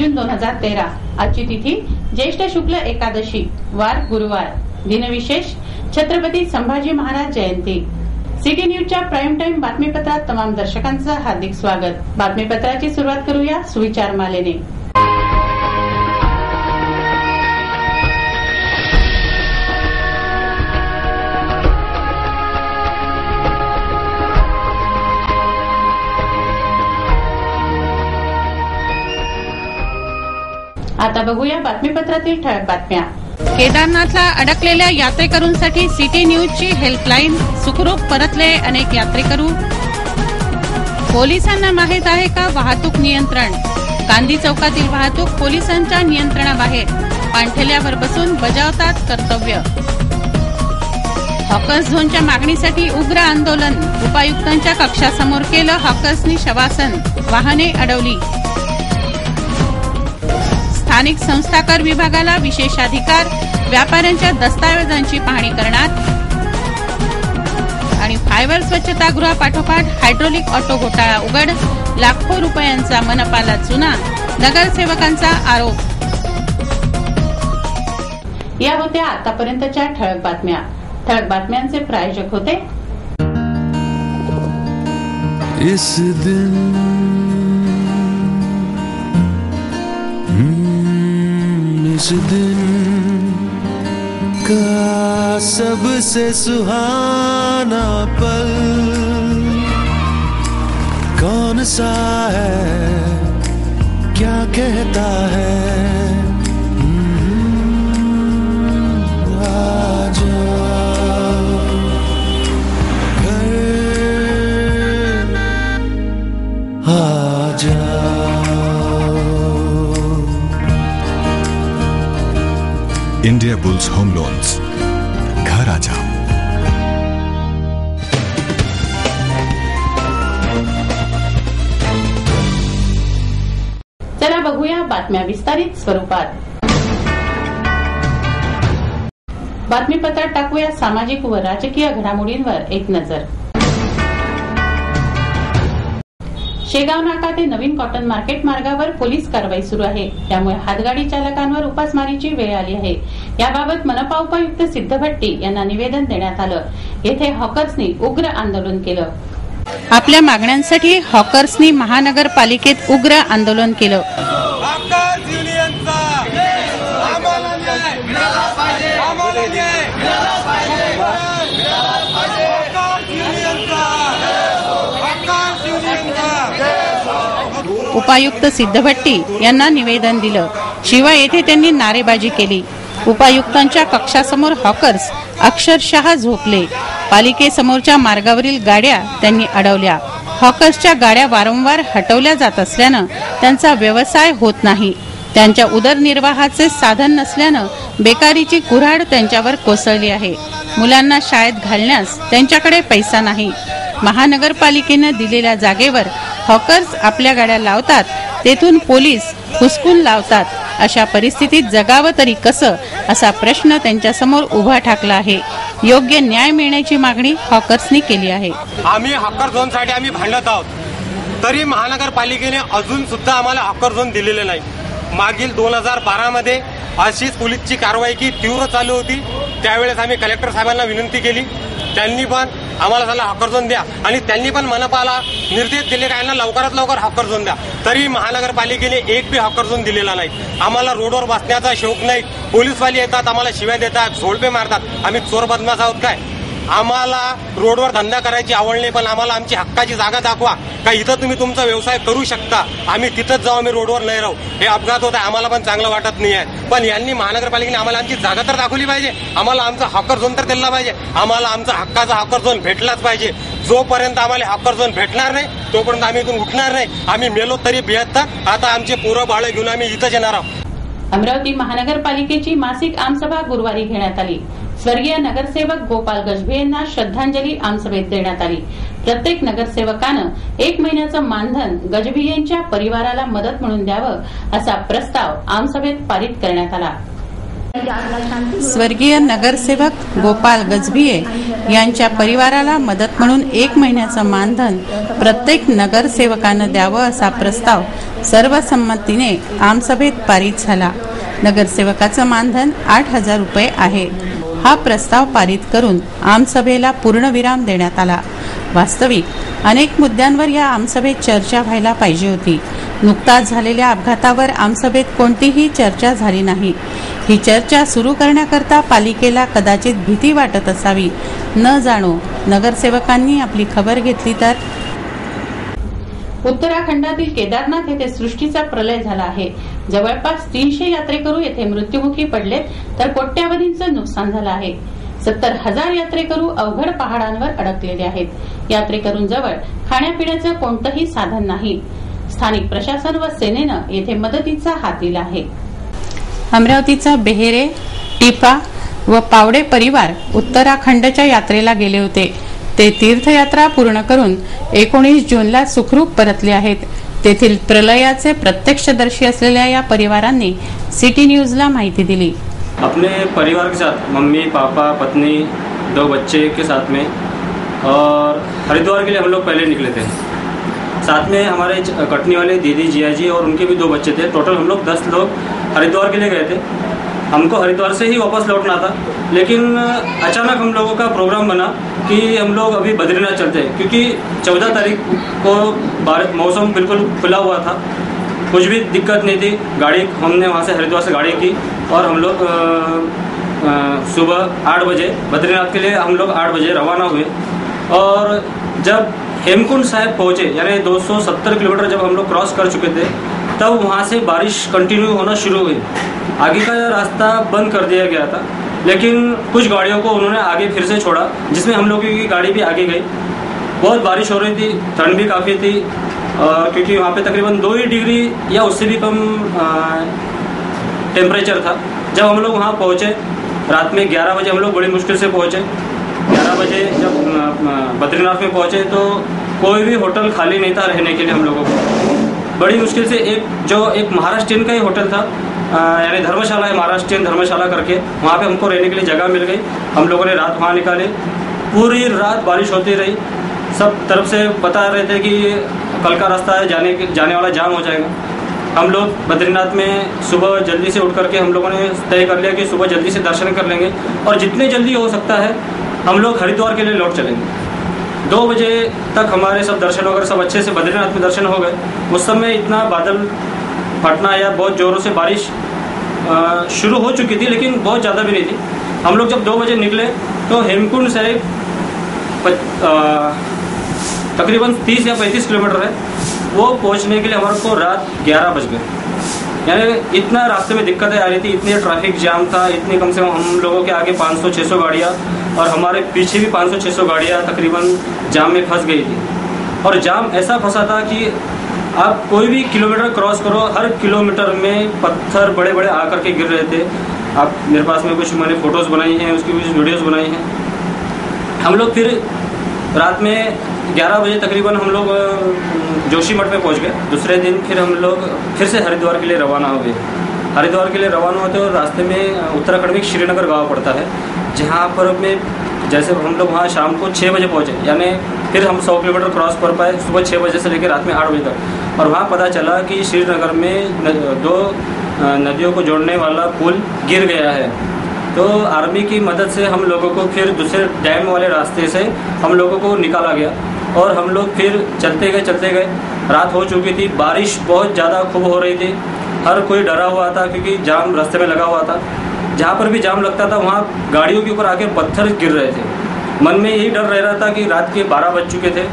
जून 2013। आजची तिथी ज्येष्ठ शुक्ल एकादशी, वार गुरुवार। दिनविशेष छत्रपती संभाजी महाराज जयंती। सिटी न्यूजच्या प्राईम टाइम बातमीपत्रात तमाम दर्शकांचं हार्दिक स्वागत। बातमीपत्राची सुरुवात करूया सुविचार मालेने। आता बघूया बातमीपत्रातील ठळक बातम्या। केदारनाथला अडकलेल्या यात्रेकरूंसाठी सिटी न्यूजची हेल्पलाईन। सुखरूप परतले अनेक यात्रेकरू। पोलिसांना माहित आहे का वाहतूक नियंत्रण? गांधी चौकातील वाहतूक पोलिसांच्या नियंत्रणाबाहेर। पाणठेल्यावर बसून बजावतात कर्तव्य। हॉकर्स झोनच्या मागणीसाठी उग्र आंदोलन। उपायुक्तांच्या कक्षासमोर केलं हॉकर्सनी शवासन। वाहने अडवली। स्थानिक संस्था कर विभागाला विशेषाधिकार। व्यापाऱ्यांच्या दस्तावेजांची पाहणी करणार। आणि फायबर स्वच्छतागृहापाठोपाठ हायड्रोलिक ऑटो घोटाळा उघड। लाखो रुपयांचा मनपाला चुना। नगरसेवकांचा आरोप। या होत्या आतापर्यंतच्या ठळक बातम्या। ठळक बातम्यांचे प्रायोजक होते इस दिन इस दिन का सबसे सुहाना पल कौन सा है, क्या कहता है? आजा घर आजा। इंडिया बुल्स होम लोन्स, घर आ जाओ। चला बघूया बातम्या विस्तारित स्वरूपात। बातमीपत्रात टाकूया सामाजिक व राजकीय घडामोडींवर एक नजर। शेगाव नाका ते नवीन कॉटन मार्केट मार्गावर पोलीस कारवाई सुरू आहे। त्यामुळे हातगाडी चालकांवर उपासमारीची वेळ आली आहे। याबाबत मनपा उपायुक्त सिद्धभट्टी यांना निवेदन देण्यात आलं। येथे हॉकर्सनी उग्र आंदोलन केलं। आपल्या मागण्यांसाठी हॉकर्सनी महानगरपालिकेत उग्र आंदोलन केलं। उपायुक्त सिद्धभट्टी यांना निवेदन दिलं। शिवाय येथे त्यांनी नारेबाजी केली। उपायुक्तांच्या कक्षासमोर हॉकर्स अक्षरशः झोपले। पालिकेसमोरच्या मार्गावरील गाड्या त्यांनी अडवल्या। हॉकर्सच्या गाड्या वारंवार हटवल्या जात असल्यानं त्यांचा व्यवसाय होत नाही। त्यांच्या उदरनिर्वाहाचे साधन नसल्यानं बेकारीची कुऱ्हाड त्यांच्यावर कोसळली आहे। मुलांना शाळेत घालण्यास त्यांच्याकडे पैसा नाही। महानगरपालिकेनं दिलेल्या जागेवर हॉकर्स आपल्या गाड्या लावतात, तेथून पोलीस हुसकून लावतात। अशा परिस्थितीत जगावं तरी कसं, असा प्रश्न त्यांच्यासमोर उभा ठाकला आहे। योग्य न्याय मिळण्याची मागणी हॉकर्सनी केली आहे। आम्ही हॉकर झोनसाठी आम्ही भांडत आहोत, तरी महानगरपालिकेने अजून सुद्धा आम्हाला हॉकर झोन दिलेले नाही। मागील 2012 मध्ये अशीच पोलीसची कारवाई की तीव्र चालू होती। त्यावेळेस आम्ही कलेक्टर साहेबांना विनंती केली, त्यांनी पण आम्हाला त्याला हॉकर झोन द्या आणि त्यांनी पण मनपाला निर्देश दिले का यांना लवकरात लवकर हॉकर झोन द्या। तरी महानगरपालिकेने एक बी हॉकर झोन दिलेला नाही। आम्हाला रोडवर बसण्याचा शौक नाही। पोलीसवाले येतात, आम्हाला शिव्या देतात, झोडपे मारतात। आम्ही चोर बदमाश आहोत काय? आम्हाला रोडवर धंदा करायची आवड नाही, पण आम्हाला आमची हक्काची जागा दाखवा का इथं तुम्ही तुमचा व्यवसाय करू शकता। आम्ही तिथंच जाऊ, आम्ही रोडवर नाही राहू। हे अपघात होत आहे, आम्हाला पण चांगलं वाटत नाही आहे। पण यांनी महानगरपालिकेने आम्हाला आमची जागा तर दाखवली पाहिजे। आम्हाला आमचा हॉकर झोन तर दिला पाहिजे। आम्हाला आमचा हक्काचा हॉकर झोन भेटलाच पाहिजे। जोपर्यंत आम्हाला हॉकर झोन भेटणार नाही तोपर्यंत आम्ही इथून उठणार नाही। आम्ही मेलो तरी 72 आता आमचे पोरं बाळ घेऊन आम्ही इथंच येणार आहोत। अमरावती महानगरपालिकेची मासिक आमसभा गुरुवारी घेण्यात आली। स्वर्गीय नगरसेवक गोपाल गजभिये यांना श्रद्धांजली आमसभेत देण्यात आली। प्रत्येक नगरसेवकानं 1 महिन्याचं मानधन गजभियेंच्या परिवाराला मदत म्हणून द्यावं, असा प्रस्ताव आमसभेत पारित करण्यात आला। स्वर्गीय नगरसेवक गोपाल गजभिये यांच्या परिवाराला मदत म्हणून 1 महिन्याचं मानधन प्रत्येक नगरसेवकानं द्यावं, असा प्रस्ताव सर्वसंमतीने आमसभेत पारित झाला. नगरसेवकाचं मानधन 8,000 रुपये आहे. हा प्रस्ताव पारित करून आमसभेला पूर्णविराम देण्यात आला. वास्तविक अनेक मुद्द्यांवर या आमसभेत चर्चा व्हायला पाहिजे होती. नुकताच झालेल्या अपघातावर आमसभेत कोणतीही चर्चा झाली नाही. ही चर्चा सुरू करण्याकरता पालिकेला कदाचित भीती वाटत असावी. न जाणो नगरसेवकांनी आपली खबर घेतली तर. उत्तराखंडातील केदारनाथ येथे सृष्टीचा प्रलय झाला आहे. जवळपास 300 यात्रेकरू येथे मृत्युमुखी पडलेत तर कोट्यावधींचं नुकसान झालं आहे. 70,000 यात्रेकरू अवघड पहाडांवर अडकलेले आहेत. यात्रेकरूंजवळ खाण्यापिण्याचं कोणतंही साधन नाही. स्थानिक प्रशासन व सेनेनं येथे मदतीचा हात दिला आहे. अमरावतीचा बेहेरे, टिपा व पावडे परिवार उत्तराखंडच्या यात्रेला गेले होते. ते तीर्थयात्रा पूर्ण करून 19 जूनला सुखरूप परतले आहेत. तेथील प्रलयाचे प्रत्यक्षदर्शी असलेल्या या परिवारांनी सिटी न्यूजला माहिती दिली. अपने परिवार के साथ मम्मी पापा पत्नी 2 बच्चे के साथ में और हरिद्वार के लिए हम लोग पहले निकले थे. साथ में हमारे कटनी वाले दीदी जिया जी और उनके भी 2 बच्चे थे. टोटल हम लोग 10 लोग हरिद्वार के लिए गए थे. हमको हरिद्वार से ही वापस लौटना था, लेकिन अचानक हम लोगों का प्रोग्राम बना कि हम लोग अभी बद्रीनाथ चलते हैं, क्योंकि 14 तारीख को मौसम बिल्कुल खुला हुआ था, कुछ भी दिक्कत नहीं थी. गाड़ी हमने वहाँ से हरिद्वार से गाड़ी की और हम लोग सुबह 8 बजे बद्रीनाथ के लिए हम लोग 8 बजे रवाना हुए. और जब हेमकुंड साहिब पहुँचे, यानी 270 किलोमीटर जब हम लोग क्रॉस कर चुके थे, तब वहाँ से बारिश कंटिन्यू होना शुरू हुई. आगे का रास्ता बंद कर दिया गया था, लेकिन कुछ गाड़ियों को उन्होंने आगे फिर से छोड़ा, जिसमें हम लोगों की गाड़ी भी आगे गई. बहुत बारिश हो रही थी, ठंड भी काफ़ी थी, क्योंकि वहाँ पे तकरीबन 2 ही डिग्री या उससे भी कम टेम्परेचर था. जब हम लोग वहाँ पहुँचे रात में 11 बजे हम लोग बड़ी मुश्किल से पहुँचे. 11 बजे जब बद्रीनाथ में पहुँचे तो कोई भी होटल खाली नहीं था रहने के लिए. हम लोगों को बड़ी मुश्किल से एक महाराष्ट्रियन का ही होटल था, यानी धर्मशाला है, महाराष्ट्रियन धर्मशाला करके, वहाँ पे हमको रहने के लिए जगह मिल गई. हम लोगों ने रात वहाँ निकाली. पूरी रात बारिश होती रही. सब तरफ से बता रहे थे कि कल का रास्ता है, जाने वाला जाम हो जाएगा. हम लोग बद्रीनाथ में सुबह जल्दी से उठ करके हम लोगों ने तय कर लिया कि सुबह जल्दी से दर्शन कर लेंगे और जितने जल्दी हो सकता है हम लोग हरिद्वार के लिए लौट चलेंगे. 2 बजे तक हमारे सब दर्शन वगैरह सब अच्छे से बद्रीनाथ में दर्शन हो गए. उस समय इतना बादल फटना या बहुत ज़ोरों से बारिश शुरू हो चुकी थी, लेकिन बहुत ज़्यादा भी नहीं थी. हम लोग जब 2 बजे निकले तो हेमकुंड से तकरीबन 30 या 35 किलोमीटर है, वो पहुंचने के लिए हमारे को रात 11 बज गए. यानी इतना रास्ते में दिक्कतें आ रही थी, इतने ट्रैफिक जाम था, इतनी कम से कम हम लोगों के आगे 500-600 गाड़ियाँ और हमारे पीछे भी 500-600 गाड़ियाँ तकरीबन जाम में फंस गई थी. और जाम ऐसा फंसा था कि आप कोई भी किलोमीटर क्रॉस करो, हर किलोमीटर में पत्थर बड़े बड़े आकर के गिर रहे थे. आप मेरे पास में कुछ मैंने फ़ोटोज़ बनाई हैं, उसकी कुछ वीडियोज़ बनाई हैं. हम लोग फिर रात में 11 बजे तकरीबन हम लोग जोशीमठ में पहुंच गए. दूसरे दिन फिर हम लोग फिर से हरिद्वार के लिए रवाना हो गए. हरिद्वार के लिए रवाना होते और रास्ते में उत्तराखंड में श्रीनगर गाँव पड़ता है, जहाँ पर में जैसे हम लोग वहाँ शाम को 6 बजे पहुँचे, यानी फिर हम 100 किलोमीटर क्रॉस कर पाए सुबह 6 बजे से लेकर रात में 8 बजे तक. और वहाँ पता चला कि श्रीनगर में 2 नदियों को जोड़ने वाला पुल गिर गया है. तो आर्मी की मदद से हम लोगों को फिर दूसरे डैम वाले रास्ते से हम लोगों को निकाला गया और हम लोग फिर चलते गए. रात हो चुकी थी, बारिश बहुत ज़्यादा खूब हो रही थी. हर कोई डरा हुआ था क्योंकि जाम रास्ते में लगा हुआ था. जहाँ पर भी जाम लगता था वहाँ गाड़ियों के ऊपर आके पत्थर गिर रहे थे. मन में यही डर रह रहा था कि रात के 12 बज चुके थे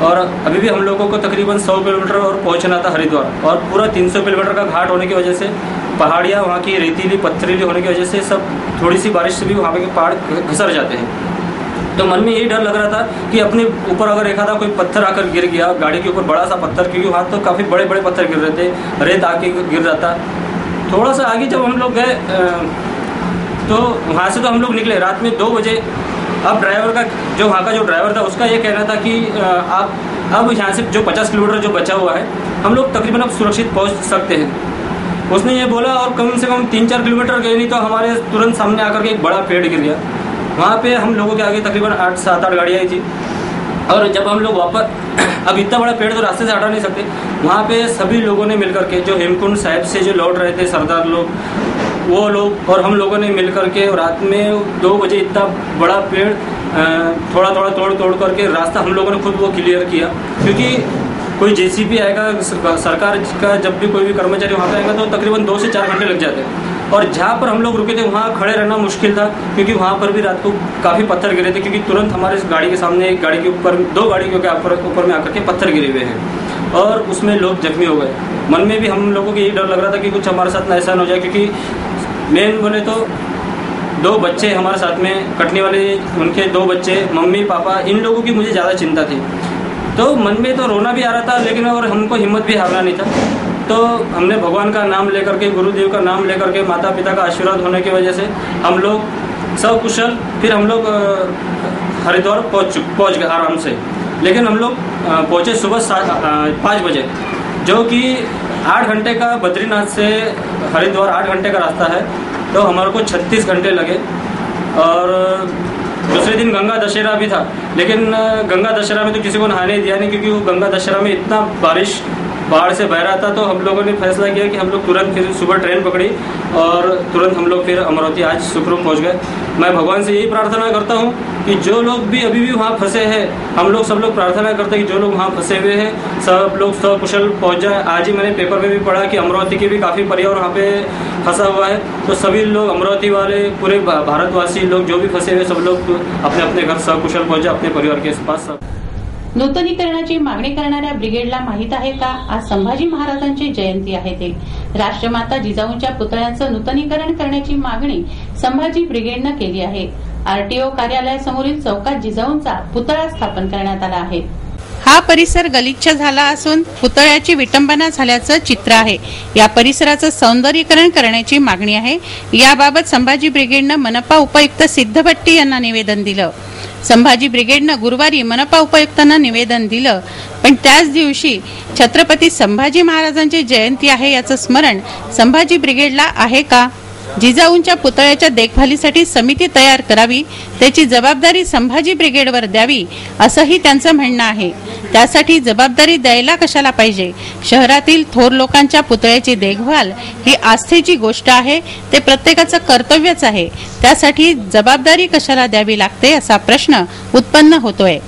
और अभी भी हम लोगों को तकरीबन 100 किलोमीटर और पहुँचना था हरिद्वार. और पूरा 300 किलोमीटर का घाट होने की वजह से, पहाड़ियाँ वहाँ की रेतीली पत्थरीली होने की वजह से सब थोड़ी सी बारिश से भी वहाँ के पहाड़ घसर जाते हैं. तो मन में यही डर लग रहा था कि अपने ऊपर अगर एक आधा कोई पत्थर आकर गिर गया, गाड़ी के ऊपर बड़ा सा पत्थर, क्योंकि वहाँ तो काफ़ी बड़े बड़े पत्थर गिर रहे थे, रेत आके गिर रहा था. थोड़ा सा आगे जब हम लोग गए तो वहाँ से तो हम लोग निकले रात में 2 बजे. अब ड्राइवर का जो वहाँ का जो ड्राइवर था उसका ये कहना था कि आप अब यहाँ से जो 50 किलोमीटर जो बचा हुआ है हम लोग तकरीबन अब सुरक्षित पहुँच सकते हैं. उसने ये बोला और कम से कम 3-4 किलोमीटर गए नहीं तो हमारे तुरंत सामने आकर के एक बड़ा पेड़ गिर गया. वहाँ पे हम लोगों के आगे तकरीबन 7-8 गाड़ियाँ ही थी. और जब हम लोग वापस अब इतना बड़ा पेड़ तो रास्ते से हटा नहीं सकते, वहाँ पे सभी लोगों ने मिलकर के जो हेमकुंड साहिब से जो लौट रहे थे सरदार लोग, वो लोग और हम लोगों ने मिलकर के रात में 2 बजे इतना बड़ा पेड़ थोड़ा थोड़ा तोड़ करके रास्ता हम लोगों ने खुद वो क्लियर किया। क्योंकि कोई जेसीबी आएगा, सरकार का जब भी कोई भी कर्मचारी वहाँ पे आएगा तो तकरीबन 2 से 4 घंटे लग जाते हैं। और जहाँ पर हम लोग रुके थे वहाँ खड़े रहना मुश्किल था, क्योंकि वहाँ पर भी रात को काफ़ी पत्थर गिरे थे। क्योंकि तुरंत हमारे गाड़ी के सामने एक गाड़ी के ऊपर 2 गाड़ियों के ऊपर में आकर के पत्थर गिरे हुए हैं और उसमें लोग जख्मी हो गए। मन में भी हम लोगों को यही डर लग रहा था कि कुछ हमारे साथ ऐसा न हो जाए, क्योंकि मेन बोले तो 2 बच्चे हमारे साथ में कटने वाले, उनके 2 बच्चे, मम्मी पापा, इन लोगों की मुझे ज़्यादा चिंता थी। तो मन में तो रोना भी आ रहा था, लेकिन और हमको हिम्मत भी हारना नहीं था। तो हमने भगवान का नाम लेकर के, गुरुदेव का नाम लेकर के, माता पिता का आशीर्वाद होने की वजह से हम लोग सकुशल फिर हम लोग हरिद्वार पहुँच गए आराम से। लेकिन हम लोग पहुँचे सुबह 5 बजे, जो कि 8 घंटे का बद्रीनाथ से हरिद्वार 8 घंटे का रास्ता है, तो हमारे को 36 घंटे लगे। और दूसरे दिन गंगा दशहरा भी था, लेकिन गंगा दशहरा में तो किसी को नहाने दिया नहीं, क्योंकि वो गंगा दशहरा में इतना बारिश बाढ़ से बह रहा था। तो हम लोगों ने फैसला किया कि हम लोग तुरंत फिर सुबह ट्रेन पकड़ी और तुरंत हम लोग फिर अमरावती आज सुखरूप पहुंच गए। मैं भगवान से यही प्रार्थना करता हूं कि जो लोग भी अभी भी वहां फंसे हैं, हम लोग सब लोग प्रार्थना करते हैं कि जो लोग वहां फंसे हुए हैं सब लोग सकुशल पहुंच जाए। आज ही मैंने पेपर में भी पढ़ा कि अमरावती के भी काफ़ी परिवार वहाँ पे फंसा हुआ है। तो सभी लोग अमरावती वाले, पूरे भारतवासी लोग जो भी फंसे हुए सब लोग अपने अपने घर सकुशल पहुंच जाए अपने परिवार के पास। नूतनीकरणाची मागणी करणाऱ्या ब्रिगेडला माहित आहे का, आज संभाजी महाराजांची जयंती आहे ते राष्ट्रमाता जिजाऊंच्या पुतळ्याचं नूतनीकरण करण्याची मागणी संभाजी ब्रिगेडनं केली आहे। आरटीओ कार्यालयासमोरील चौकात जिजाऊंचा पुतळा स्थापन करण्यात आला आहे। हा परिसर गलिच्छ झाला असून पुतळ्याची विटंबना झाल्याचं चित्र आहे। या परिसराचं सौंदर्यीकरण करण्याची मागणी आहे। याबाबत संभाजी ब्रिगेडनं मनपा उपायुक्त सिद्धभट्टी यांना निवेदन दिलं। संभाजी ब्रिगेडनं गुरुवारी मनपा उपायुक्तांना निवेदन दिलं, पण त्याच दिवशी छत्रपती संभाजी महाराजांची जयंती आहे याचं स्मरण संभाजी ब्रिगेडला आहे का? जिजाऊंच्या पुतळ्याच्या देखभालीसाठी समिती तयार करावी, त्याची जबाबदारी संभाजी ब्रिगेडवर द्यावी असंही त्यांचं म्हणणं आहे। त्यासाठी जबाबदारी द्यायला कशाला पाहिजे? शहरातील थोर लोकांच्या पुतळ्याची देखभाल ही आस्थेची गोष्ट आहे, ते प्रत्येकाचं कर्तव्यच आहे। त्यासाठी जबाबदारी कशाला द्यावी लागते असा प्रश्न उत्पन्न होतोय।